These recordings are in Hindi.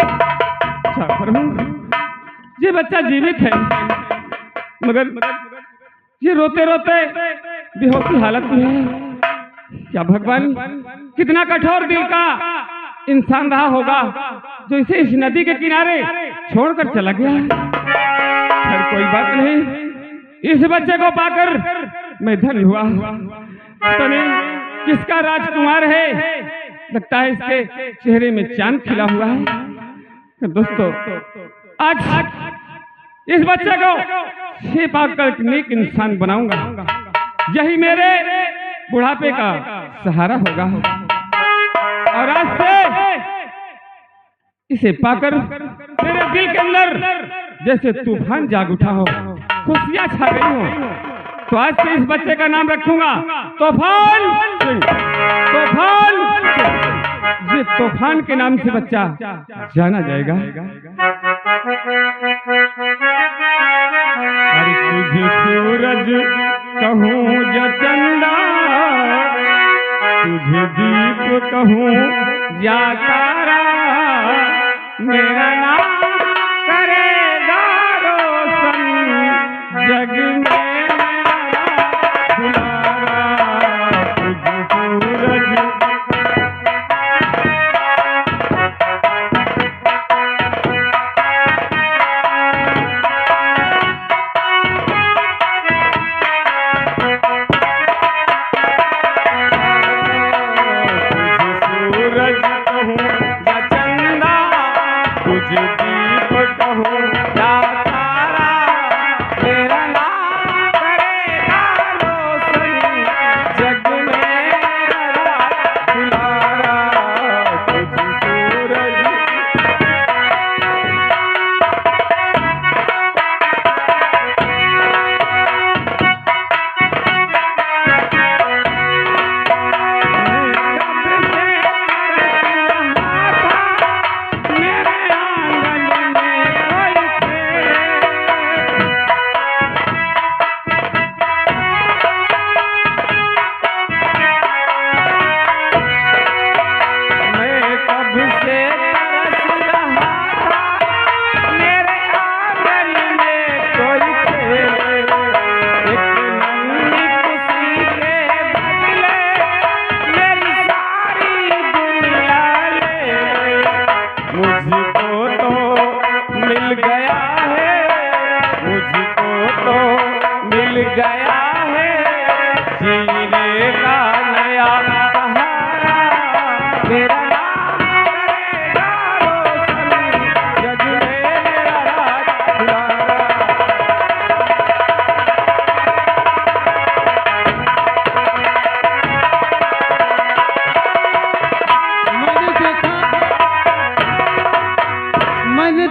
अच्छा प्रभु, ये बच्चा जीवित है, मगर ये रोते रोते बेहोश की हालत में है। क्या भगवान, कितना कठोर दिल का इंसान रहा होगा जो इसे इस नदी के किनारे छोड़कर चला गया। खैर कोई बात नहीं, इस बच्चे को पाकर मैं धन्य हुआ। तो नहीं किसका राजकुमार है, लगता है इसके चेहरे में चांद खिला हुआ है। तो दोस्तों, आज इस बच्चे को से पाकर एक नेक इंसान बनाऊंगा, यही मेरे बुढ़ापे का सहारा होगा। और आज से इसे पाकर मेरे दिल के अंदर जैसे तूफान जाग उठा हो, खुशियां छा गई हो। तो आज से इस बच्चे का नाम रखूंगा तूफान सिंह। तूफान सिंह, ये तूफान के नाम से बच्चा जाना जाएगा। अरे तुझे सूरज कहूँ या चंदा, तुझे दीप कहूँ या तारा, मेरा नाम करेगा रोशन जग में।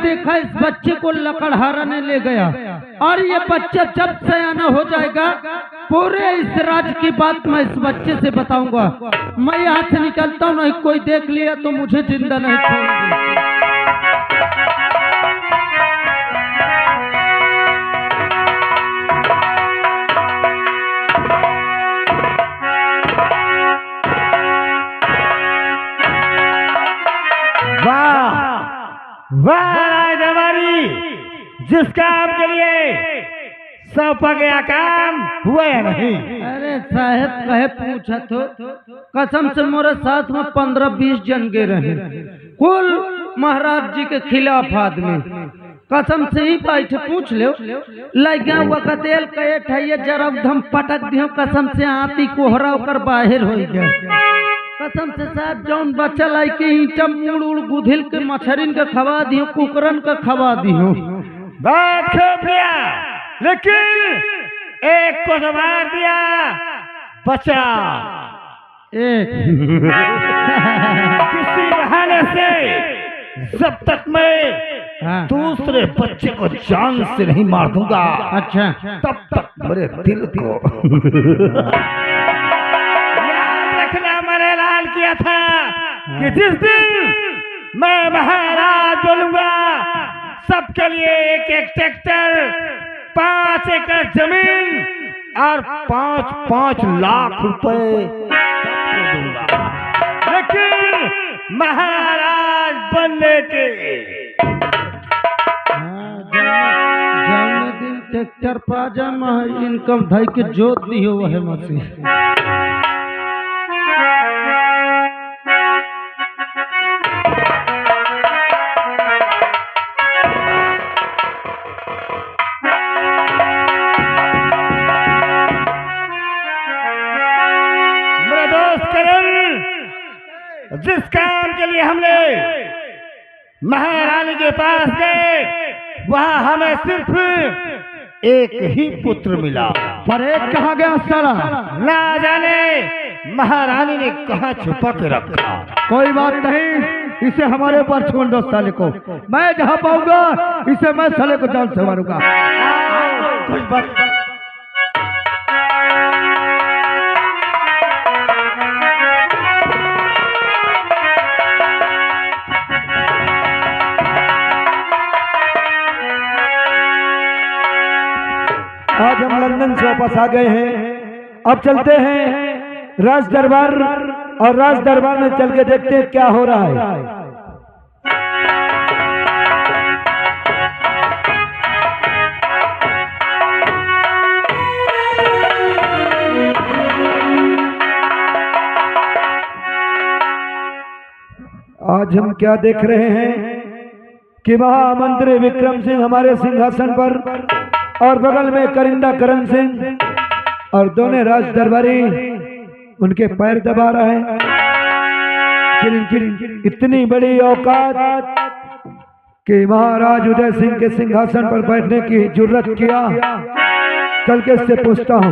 देखा इस बच्चे को लकड़हारा ने ले गया, और ये बच्चा जब सयाना हो जाएगा पूरे इस राज्य की बात मैं इस बच्चे से बताऊंगा। मैं यहाँ से निकलता हूँ, नहीं कोई देख लिया तो मुझे जिंदा नहीं छोड़ेंगे। वाह राजवारी, जिस काम के लिए सौंपा गया काम हुआ या नहीं? अरे साहब कहे पूछा तो कसम से मेरे साथ में 15-20 जन के रहे, कुल महाराज जी के खिलाफ आदमी। कसम से ही बैठे पूछ लो लगा हुआ कतेल कहे ठैया जरा धम पटक दियो, कसम से आती कोहरा होकर बाहर हो गया। कसम से साहब जौन बच्चा लाई के ईटा मुड़ उड़ गुधिल के मछरिन के खवा दियो, कुकरन के खवा दियो। बात खूब दिया, लेकिन एक को तो मार दिया, बचा एक किसी बहाने से जब तक मैं दूसरे बच्चे को जान से नहीं मार दूंगा, अच्छा तब तक मेरे दिल को मैंने ऐलान किया था कि जिस दिन मैं महाराज बोलूंगा सबके लिए 1-1 ट्रैक्टर, 5 एकड़ जमीन और 5-5 लाख रुपए दूंगा। लेकिन महाराज बनने के ट्रैक्टर पा जा इनकम धई के जोत दियो वह मसीह। मेरा दोस्त करण, जिस काम के लिए हमने महारानी के पास गए वहां हमें सिर्फ एक ही पुत्र मिला। पर एक कहाँ गया साला? ना जाने महारानी ने कहाँ छुपा के रखा। कोई बात नहीं, इसे हमारे ऊपर छोड़ दो साले को। मैं जहाँ पाऊंगा इसे मैं साले को जान से मारूंगा। कुछ बात आज हम लंदन से वापस आ गए हैं। अब चलते हैं राज दरबार, और राज दरबार में चल के देखते हैं क्या हो रहा है। आज हम क्या देख रहे हैं कि महामंत्री विक्रम सिंह हमारे सिंहासन पर, और बगल में करिंदा करण सिंह और दोनों राज दरबारी उनके पैर दबा रहे हैं। इनकी इतनी बड़ी औकात कि महाराज उदय सिंह के सिंहासन पर बैठने की जुर्रत किया। चल के इससे पूछता हूँ।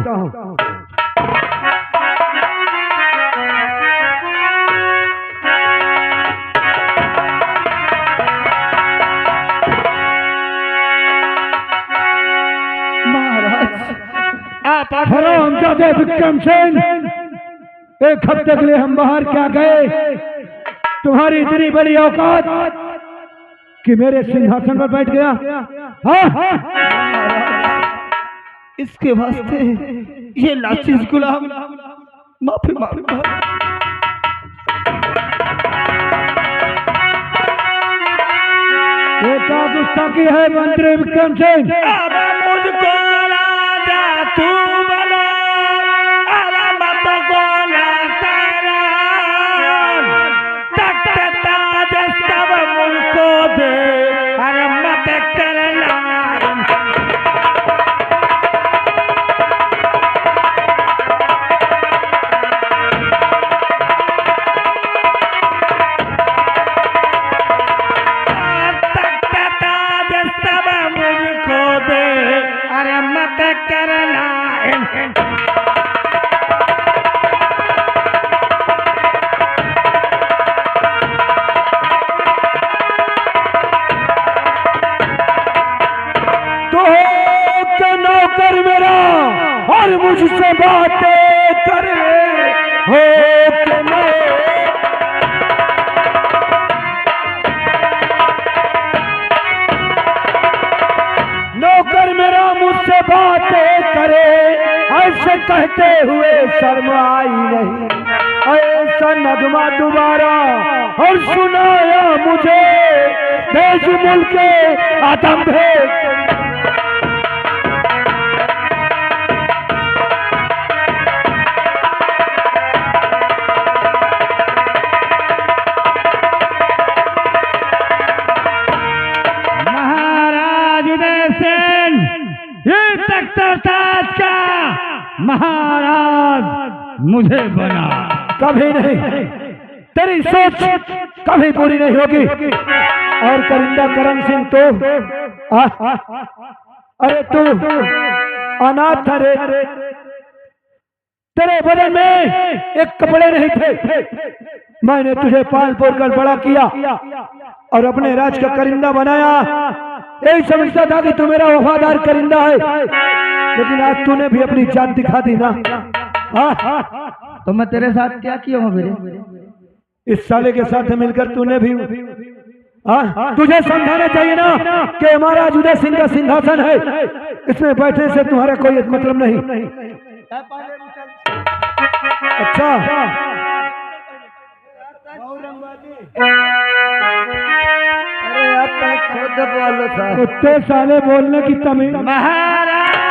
हेलो हमजादे विक्रम सिंह, एक हफ्ते के लिए हम बाहर क्या गए? तुम्हारी इतनी बड़ी औकात कि मेरे सिंहासन पर बैठ गया? हाँ? इसके वास्ते ये लाचिस गुलाम माफी मांगता। ये क्या गुस्ताखी है मंत्री विक्रम सिंह? मुझको राजा तू बना, अरे मत बोला तेरा, तख्त ताज सब मुझको दे, अरे मत करना। अरे मत करना। तो के नौकर मेरा और मुझसे बातें करे हो के मैं नौकर मेरा मुझसे बातें करे, ऐसे कहते हुए शर्म आई नहीं। ऐसा नगमा दोबारा और सुनाया मुझे देश मुल्क के आदम भेद। ये तख्त-ओ-ताज का महाराज मुझे बना। कभी नहीं, तेरी सोच कभी पूरी नहीं होगी। और करिंदा करण सिंह तो अरे तू अनाथ था रे, तेरे बदन में एक कपड़े नहीं थे। मैंने तुझे पाल पोल कर बड़ा किया और अपने राज का करिंदा बनाया। यही समझता था कि तू मेरा वफादार करिंदा है, लेकिन आज तूने भी अपनी जात दिखा दी ना। तो मैं तेरे साथ क्या किया हूँ मेरे? इस साले के साथ मिलकर तूने भी तुझे समझाना चाहिए ना कि महाराज उदय सिंह का सिंहासन है, इसमें बैठने से तुम्हारा कोई मतलब नहीं। अच्छा अरे आप खुद बोलो था। कुत्ते साले बोलने की तमीज। महाराज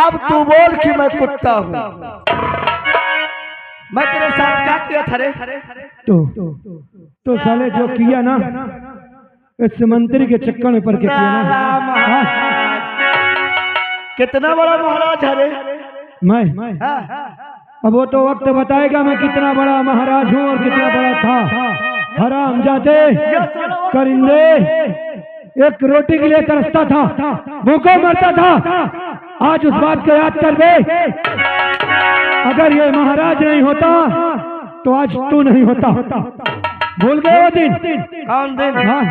अब तू बोल कि मैं कुत्ता हूँ। मैं तेरे साथ क्या किया था रे? तो साले जो किया ना इस मंत्री के चक्कर में पड़ के किया ना। कितना बड़ा महाराज है रे? मैं अब वो तो वक्त बताएगा मैं कितना बड़ा महाराज हूँ और कितना बड़ा था। हराम जाते करिंदे, एक रोटी के लिए तरसता था, भूखों मरता था। आज उस बात को याद कर दे, अगर ये महाराज नहीं होता तो आज तू नहीं होता। भूल गए वो दिन? कौन दिन? हाँ,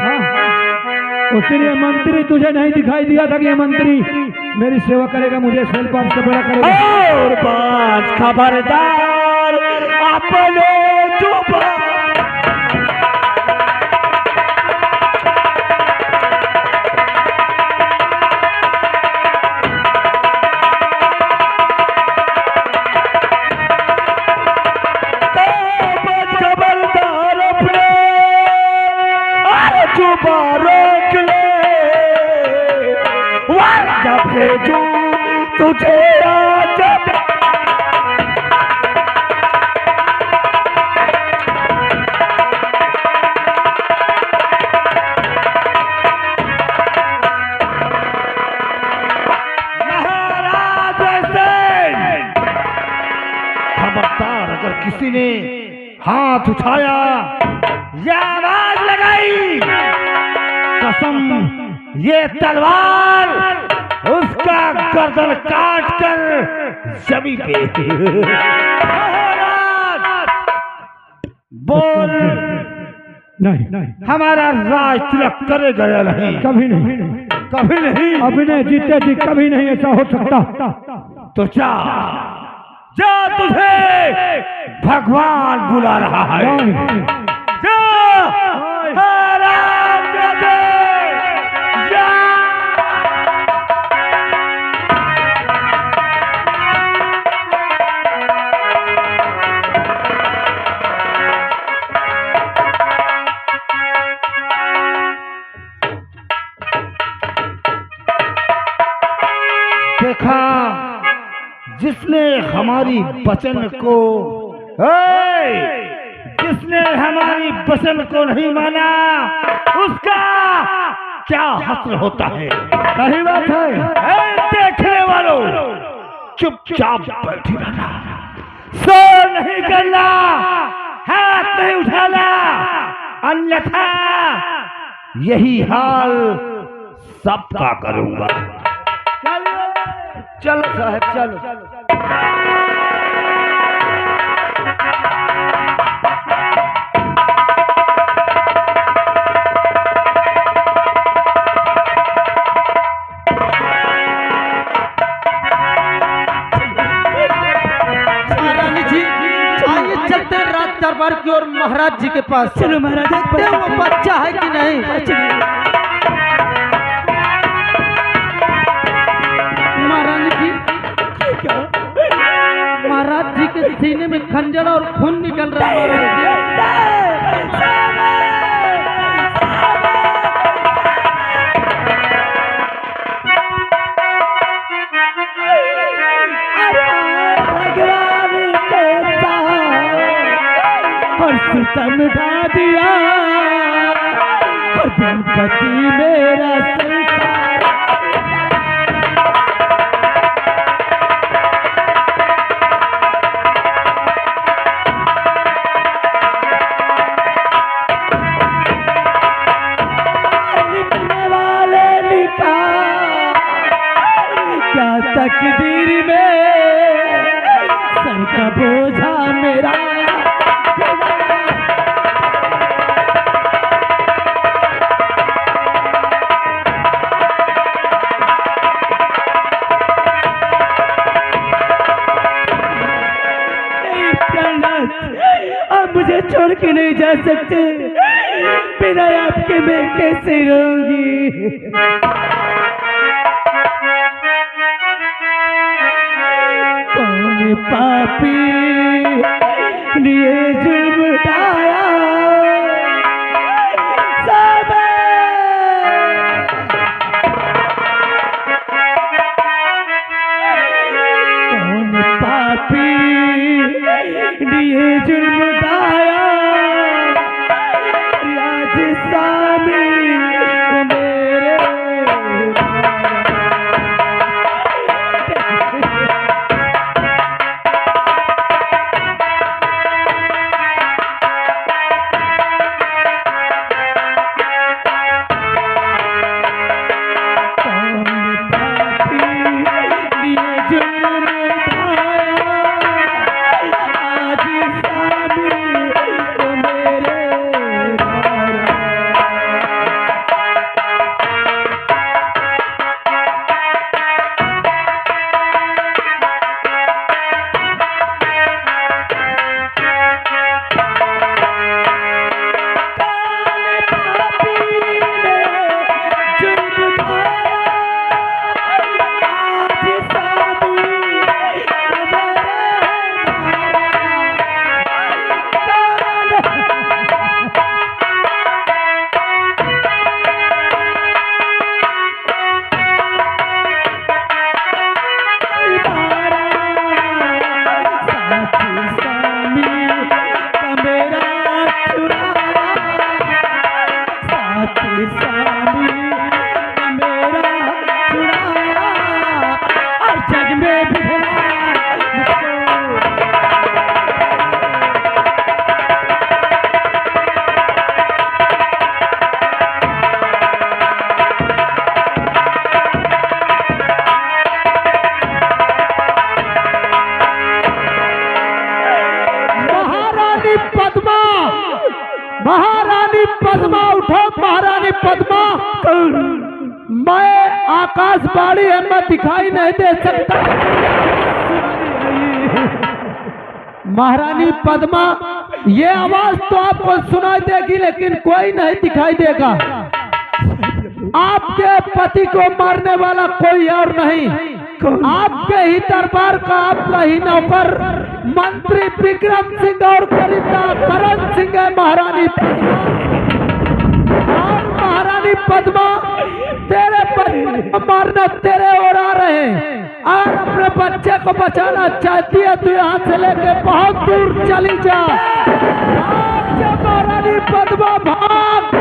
उस दिन ये मंत्री तुझे नहीं दिखाई दिया था कि ये मंत्री मेरी सेवा करेगा, मुझे सेल पास से बड़ा करेगा। और बात खबरदार अपने जुबान। खबरदार अपने जुबान रोक ले, वरना भेजूं तुझे आज। महाराज सिंह, खबरदार अगर किसी ने हाथ उठाया या आवाज लगाई, कसम ये तलवार उसका गर्दन काट कर जमीन पे। महाराज बोल, नहीं, हमारा राज तिलक करेगा या नहीं? कभी नहीं, कभी नहीं। अपने जीते जी कभी नहीं ऐसा हो सकता। तो जा जा, तुझे भगवान बुला रहा है। जा आराम से जा। देखा, जिसने हमारी वचन को जिसने हमारी वचन को नहीं माना उसका क्या हश्र होता है। सही बात है। देखने वालों, चुपचाप बैठी रहना, शोर नहीं करना, हाथ नहीं उठाना, अन्यथा यही हाल सबका करूंगा। चलो साहब चलो। महारानी जी आइए चलते हैं राज दरबार की ओर महाराज जी के पास। चलो महाराज, देखते हैं वो बच्चा है कि नहीं। महारानी जी, महाराज जी के सीने में खंजर और खून निकल रहा है। महाराज जी और सितम ढा दिया और गणपति मेरा संसार। लिखने वाले लिखा क्या तकदीर में सर का बोझा मेरा। आप मुझे छोड़ के नहीं जा सकते, बिना आपके मैं कैसे रहूंगी। कौन पापी लिए जुल्म उठाया, आकाशवाणी है, मैं दिखाई नहीं दे सकता। महारानी पद्मा, ये आवाज तो आपको सुनाई देगी लेकिन कोई नहीं दिखाई देगा। आपके पति को मारने वाला कोई और नहीं, आपके ही दरबार का आपका ही नौकर मंत्री विक्रम सिंह और करिंदा करण सिंह है महारानी पद्मा। और महारानी पद्मा तेरे पति को मारना तेरे और आ रहे हैं और अपने बच्चे को बचाना चाहती है तो यहाँ से लेके बहुत दूर चली जा। भाग जा महारानी पद्मा, भाग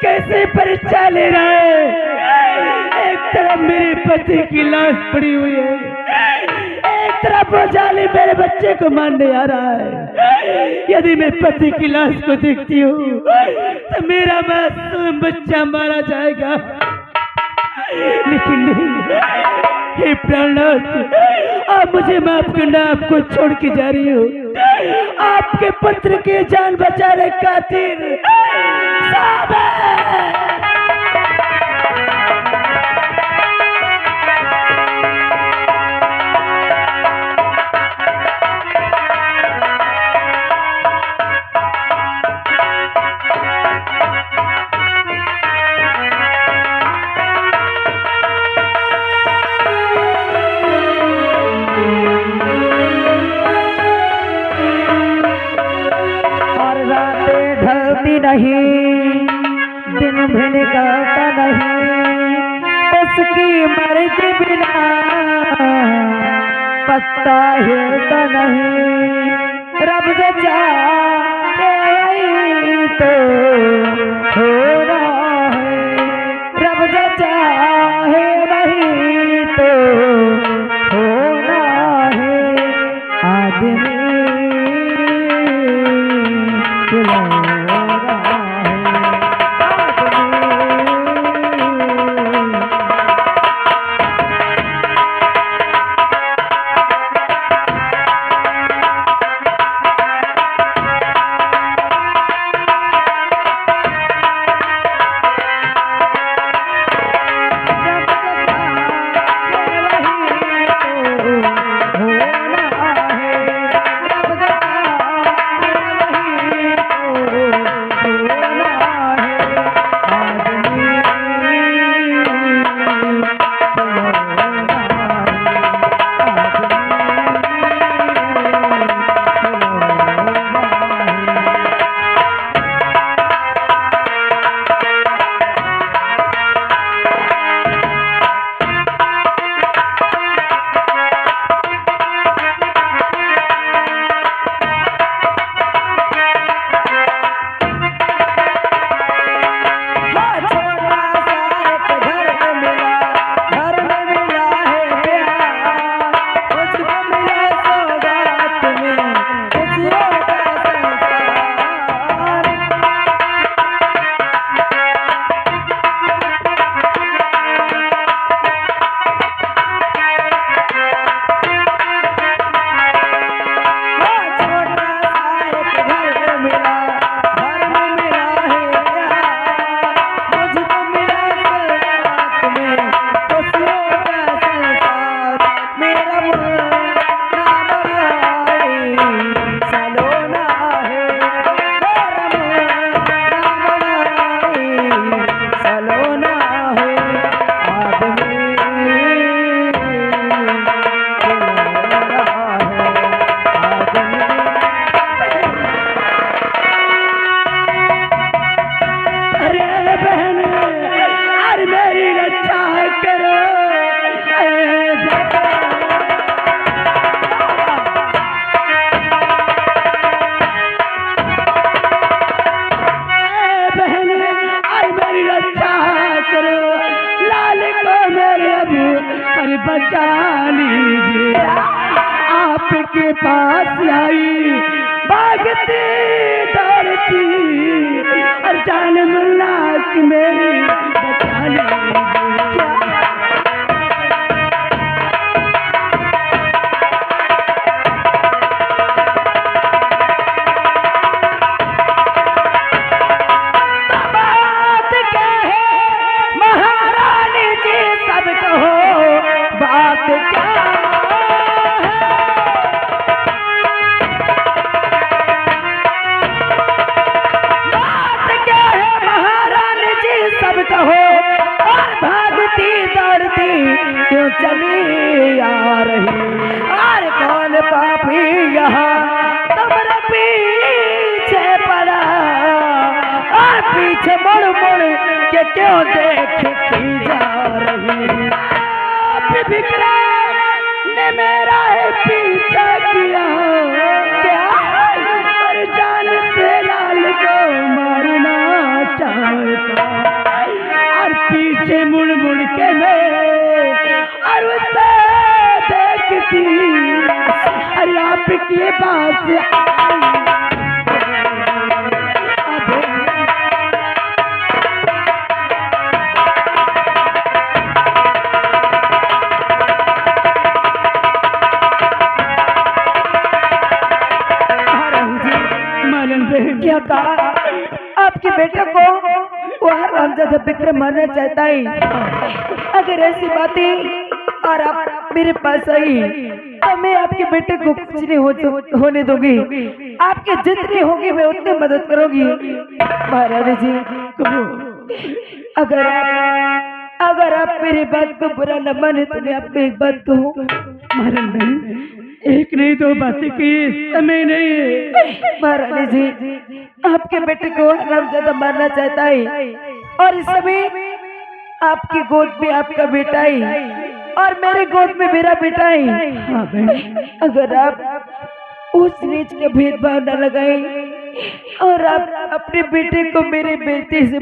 कैसे परीक्षा ले रहा है? एक तरफ मेरे पति की लाश पड़ी हुई है, एक तरफ वो जाली मेरे बच्चे को मारने आ रहा है। यदि मैं पति की लाश को देखती हूँ तो मेरा मासूम बच्चा मारा जाएगा, लेकिन नहीं। हे प्राणनाथ, आप मुझे माफ करना, आपको छोड़ के जा रही हूँ। आपके पुत्र की जान बचाने खातिर नहीं, दिन भी निकलता नहीं, उसकी मर्जी बिना पत्ता हिलता नहीं। रब जो चाहे तो होना है, रब जो चाहे वही तो होना है। आदमी बचा लीजिए, आपके पास आई भागती दौड़ती और जान मुल्ला की मेरी बचा लीजिए। पापी क्यों चली आ रही, और कौन पापी यहाँ तुम्हारे पीछे पड़ा, और पीछे मुड़ मुड़ के क्यों देखती जा रही। विक्रम ने मेरा है पीछा किया, क्या और जान से लाल को मारना चाहता, और पीछे मुड़ मुड़ के मैं और उससे देखती, अरे आपके पास क्या कहा आपके बेटे को वह रामजादा विक्रम मारना चाहता है। अगर ऐसी बातें और आप मेरे पास आई तो मैं आपके बेटे को कुछ नहीं होने दूंगी, आपके जितनी होगी मैं उतनी मदद करूंगी। महारानी जी अगर आप मेरी बात को बुरा न माने तो मैं आपको एक बात कहूँ। महारानी बहन, एक नहीं दो बातें की, समय नहीं है। महारानी जी आपके बेटे को रामजादा मारना चाहता है, और इस समय आपकी गोद में आपका बेटा है और मेरे गोद में मेरा बेटा है। हाँ बहन, अगर आप उस नीच के भेदभाव न लगाए और आप अपने बेटे को मेरे बेटे से